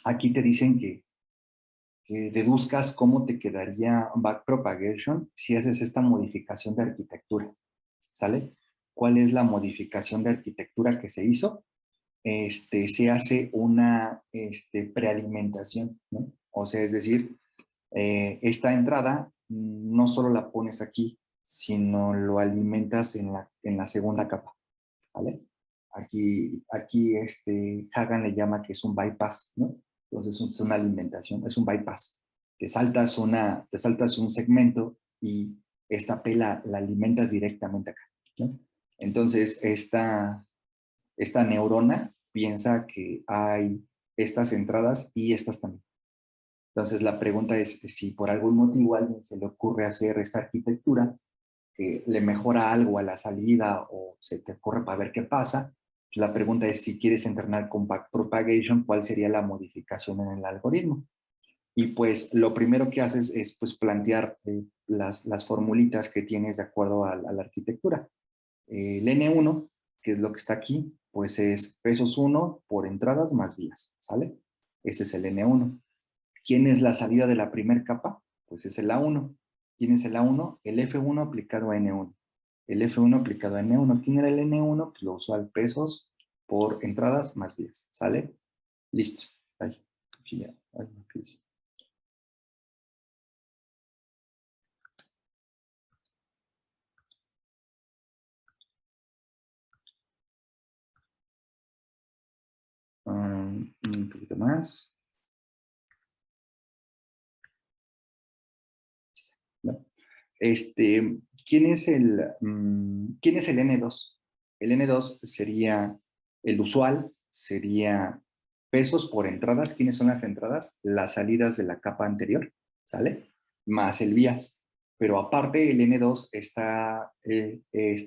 aquí te dicen que deduzcas cómo te quedaría backpropagation si haces esta modificación de arquitectura, ¿sale? ¿Cuál es la modificación de arquitectura que se hizo? Se hace una prealimentación, ¿no? O sea, es decir, esta entrada no solo la pones aquí, sino lo alimentas en la segunda capa, ¿vale? Aquí Hagan le llama que es un bypass, ¿no? Entonces es una alimentación, es un bypass. Te saltas un segmento y esta pela la alimentas directamente acá, ¿no? Entonces esta neurona piensa que hay estas entradas y estas también. Entonces la pregunta es si por algún motivo a alguien se le ocurre hacer esta arquitectura, que le mejora algo a la salida o se te ocurre para ver qué pasa, la pregunta es si quieres entrenar con backpropagation, ¿cuál sería la modificación en el algoritmo? Y pues lo primero que haces es pues plantear las formulitas que tienes de acuerdo a la arquitectura. El N1, que es lo que está aquí, pues es pesos 1 por entradas más vías, ¿sale? Ese es el N1. ¿Quién es la salida de la primera capa? Pues es el A1. ¿Quién es el A1? El F1 aplicado a N1. El F1 aplicado a N1. ¿Quién era el N1? Pues lo usual, pesos por entradas más vías, ¿sale? Listo. Ay, aquí ya. Ay, no, ¿qué dice? Un poquito más. ¿No? ¿Quién es el N2? El N2 sería el usual, sería pesos por entradas. ¿Quiénes son las entradas? Las salidas de la capa anterior, ¿sale? Más el vías. Pero aparte el N2 está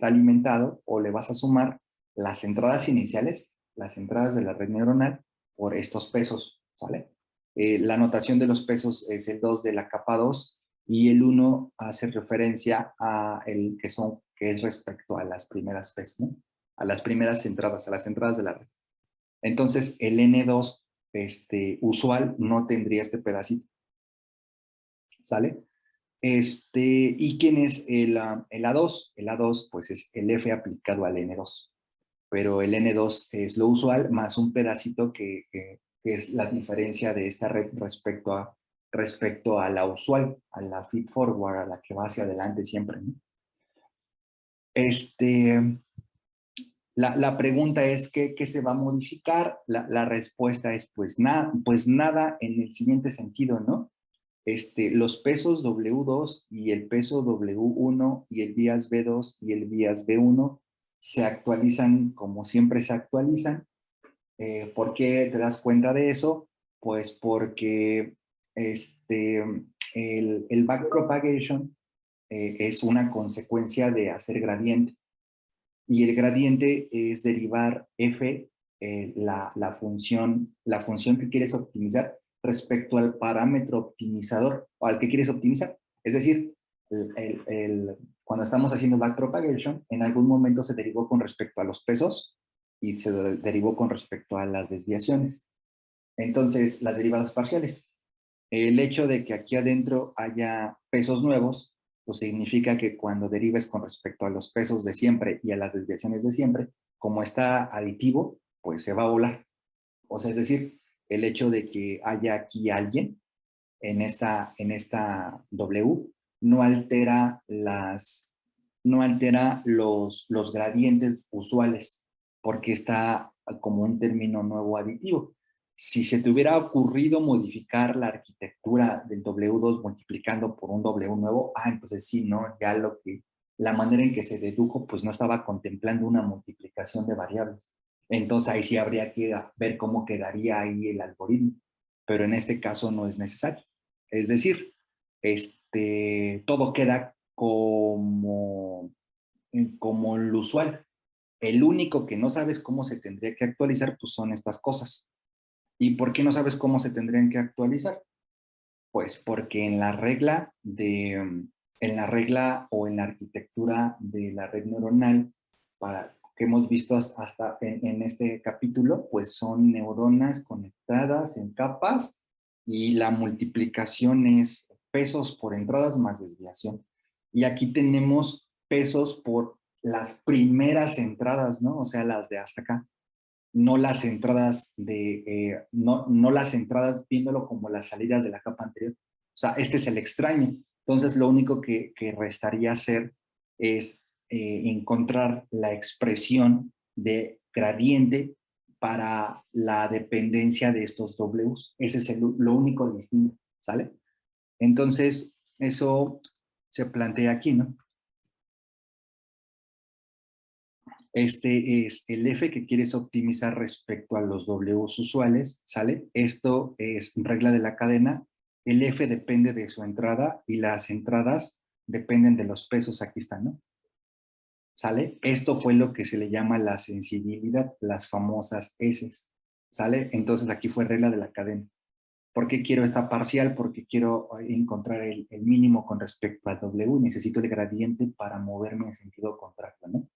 alimentado o le vas a sumar las entradas iniciales, las entradas de la red neuronal por estos pesos, ¿sale? La notación de los pesos es el 2 de la capa 2 y el 1 hace referencia a el que es respecto a las primeras P's, ¿no? A las primeras entradas, a las entradas de la red. Entonces, el N2 usual no tendría este pedacito, ¿sale? ¿Y quién es el A2? El A2, pues es el F aplicado al N2, pero el N2 es lo usual más un pedacito que es la diferencia de esta red respecto a la usual, a la feed forward, a la que va hacia adelante siempre, ¿no? La pregunta es, ¿qué se va a modificar? La respuesta es, pues nada en el siguiente sentido, ¿no? Los pesos W2 y el peso W1 y el vías B2 y el vías B1 se actualizan como siempre se actualizan. ¿Por qué te das cuenta de eso? Pues porque el backpropagation es una consecuencia de hacer gradiente. Y el gradiente es derivar f, la función que quieres optimizar respecto al parámetro optimizador o al que quieres optimizar. Es decir, cuando estamos haciendo backpropagation, en algún momento se derivó con respecto a los pesos y se derivó con respecto a las desviaciones. Entonces, las derivadas parciales. El hecho de que aquí adentro haya pesos nuevos, pues significa que cuando derives con respecto a los pesos de siempre y a las desviaciones de siempre, como está aditivo, pues se va a volar. O sea, es decir, el hecho de que haya aquí alguien en esta W no altera los gradientes usuales, porque está como un término nuevo aditivo. Si se te hubiera ocurrido modificar la arquitectura del W2 multiplicando por un W nuevo, entonces sí, ¿no? Ya la manera en que se dedujo, pues no estaba contemplando una multiplicación de variables. Entonces ahí sí habría que ver cómo quedaría ahí el algoritmo. Pero en este caso no es necesario. Es decir, todo queda como lo usual. El único que no sabes cómo se tendría que actualizar, pues son estas cosas. ¿Y por qué no sabes cómo se tendrían que actualizar? Pues porque en la regla o en la arquitectura de la red neuronal que hemos visto hasta en este capítulo, pues son neuronas conectadas en capas y la multiplicación es pesos por entradas más desviación. Y aquí tenemos pesos por las primeras entradas, ¿no? O sea, las de hasta acá. No las entradas no las entradas viéndolo como las salidas de la capa anterior. O sea, este es el extraño. Entonces, lo único que restaría hacer es encontrar la expresión de gradiente para la dependencia de estos Ws. Ese es lo único distinto, ¿sale? Entonces, eso se plantea aquí, ¿no? Este es el F que quieres optimizar respecto a los Ws usuales, ¿sale? Esto es regla de la cadena. El F depende de su entrada y las entradas dependen de los pesos. Aquí están, ¿no? ¿Sale? Esto fue lo que se le llama la sensibilidad, las famosas S, ¿sale? Entonces aquí fue regla de la cadena. ¿Por qué quiero esta parcial? Porque quiero encontrar el mínimo con respecto a W. Necesito el gradiente para moverme en sentido contrario, ¿no?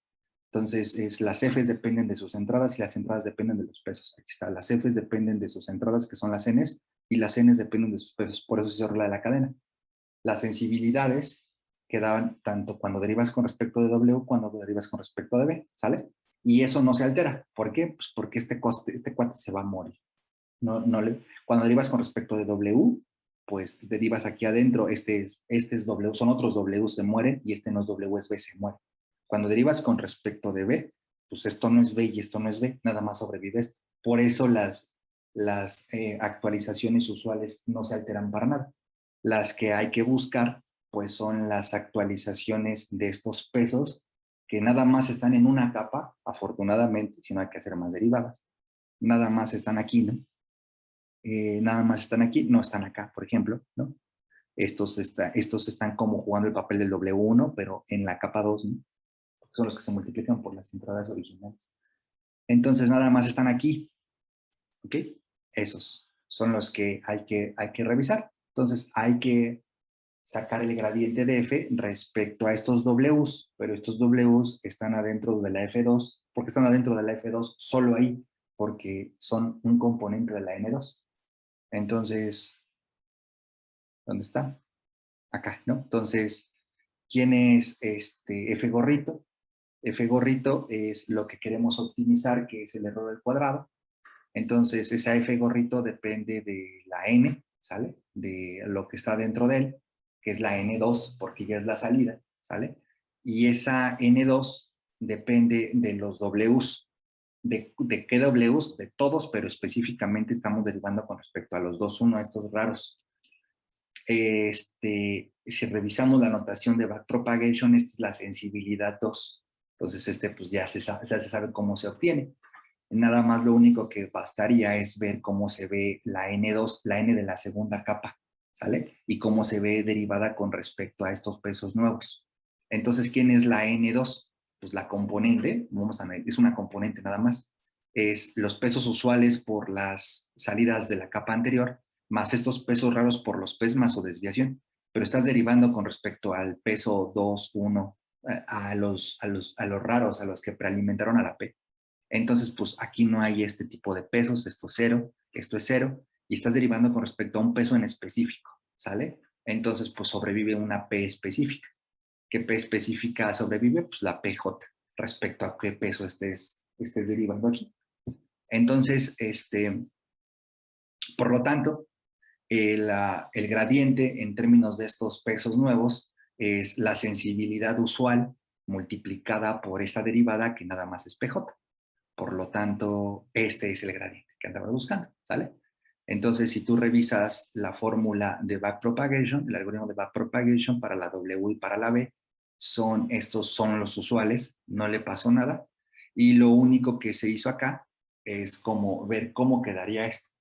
Entonces, las Fs dependen de sus entradas y las entradas dependen de los pesos. Aquí está, las Fs dependen de sus entradas, que son las Ns, y las Ns dependen de sus pesos. Por eso se regla de la cadena. Las sensibilidades quedaban tanto cuando derivas con respecto de W, cuando derivas con respecto de B, ¿sale? Y eso no se altera. ¿Por qué? Pues porque este cuate se va a morir. Cuando derivas con respecto de W, pues derivas aquí adentro, este es W, son otros W, se mueren, y este no es W, es B, se muere. Cuando derivas con respecto de B, pues esto no es B y esto no es B, nada más sobrevive esto. Por eso las actualizaciones usuales no se alteran para nada. Las que hay que buscar, pues son las actualizaciones de estos pesos, que nada más están en una capa, afortunadamente, si no hay que hacer más derivadas. Nada más están aquí, ¿no? Nada más están aquí, no están acá, por ejemplo, ¿no? Estos están como jugando el papel del W1, pero en la capa 2, ¿no? Son los que se multiplican por las entradas originales. Entonces, nada más están aquí, ¿ok? Esos son los que hay que revisar. Entonces, hay que sacar el gradiente de F respecto a estos Ws, pero estos Ws están adentro de la F2. ¿Por qué están adentro de la F2? Solo ahí, porque son un componente de la N2. Entonces, ¿dónde está? Acá, ¿no? Entonces, ¿quién es este F gorrito? F gorrito es lo que queremos optimizar, que es el error del cuadrado. Entonces, esa F gorrito depende de la N, ¿sale? De lo que está dentro de él, que es la N2, porque ya es la salida, ¿sale? Y esa N2 depende de los Ws. ¿De qué Ws? De todos, pero específicamente estamos derivando con respecto a los 2,1, a estos raros. Si revisamos la notación de backpropagation, esta es la sensibilidad 2. Entonces, pues ya se sabe cómo se obtiene. Nada más lo único que bastaría es ver cómo se ve la N2, la N de la segunda capa, ¿sale? Y cómo se ve derivada con respecto a estos pesos nuevos. Entonces, ¿quién es la N2? Pues la componente, vamos a ver, es una componente nada más. Es los pesos usuales por las salidas de la capa anterior, más estos pesos raros por los PESMAS o desviación. Pero estás derivando con respecto al peso 2, 1, a los raros, a los que prealimentaron a la P. Entonces, pues aquí no hay este tipo de pesos, esto es cero, y estás derivando con respecto a un peso en específico, ¿sale? Entonces, pues sobrevive una P específica. ¿Qué P específica sobrevive? Pues la PJ, respecto a qué peso estés derivando aquí. Entonces, por lo tanto, el gradiente en términos de estos pesos nuevos es la sensibilidad usual multiplicada por esta derivada que nada más es PJ. Por lo tanto, este es el gradiente que andaba buscando, ¿sale? Entonces, si tú revisas la fórmula de backpropagation, el algoritmo de backpropagation para la W y para la B, estos son los usuales, no le pasó nada. Y lo único que se hizo acá es como ver cómo quedaría esto.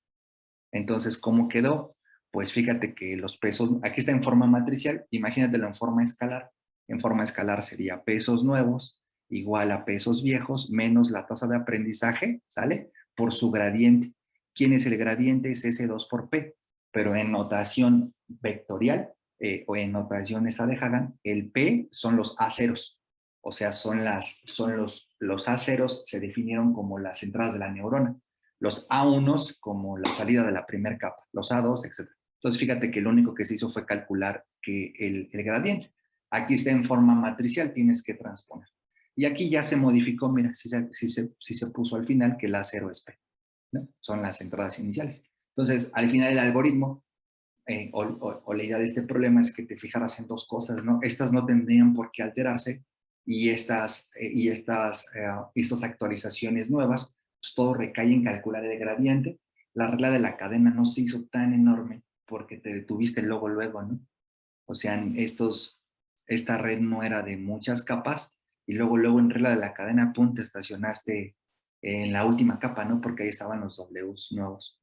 Entonces, ¿cómo quedó? Pues fíjate que los pesos, aquí está en forma matricial, imagínatelo en forma escalar. En forma escalar sería pesos nuevos igual a pesos viejos menos la tasa de aprendizaje, ¿sale? Por su gradiente. ¿Quién es el gradiente? Es S2 por P, pero en notación vectorial o en notación esa de Hagan, el P son los A ceros. O sea, los A0s se definieron como las entradas de la neurona, los A1s como la salida de la primera capa, los A2, etc. Entonces, fíjate que lo único que se hizo fue calcular que el gradiente. Aquí está en forma matricial, tienes que transponer. Y aquí ya se modificó, mira, si se puso al final que el A0 es P, ¿no? Son las entradas iniciales. Entonces, al final el algoritmo o la idea de este problema es que te fijaras en dos cosas, ¿no? Estas no tendrían por qué alterarse y estas actualizaciones nuevas, pues todo recae en calcular el gradiente. La regla de la cadena no se hizo tan enorme porque te detuviste luego, ¿no? O sea, esta red no era de muchas capas y luego en regla de la cadena, pum, te estacionaste en la última capa, ¿no? Porque ahí estaban los Ws nuevos.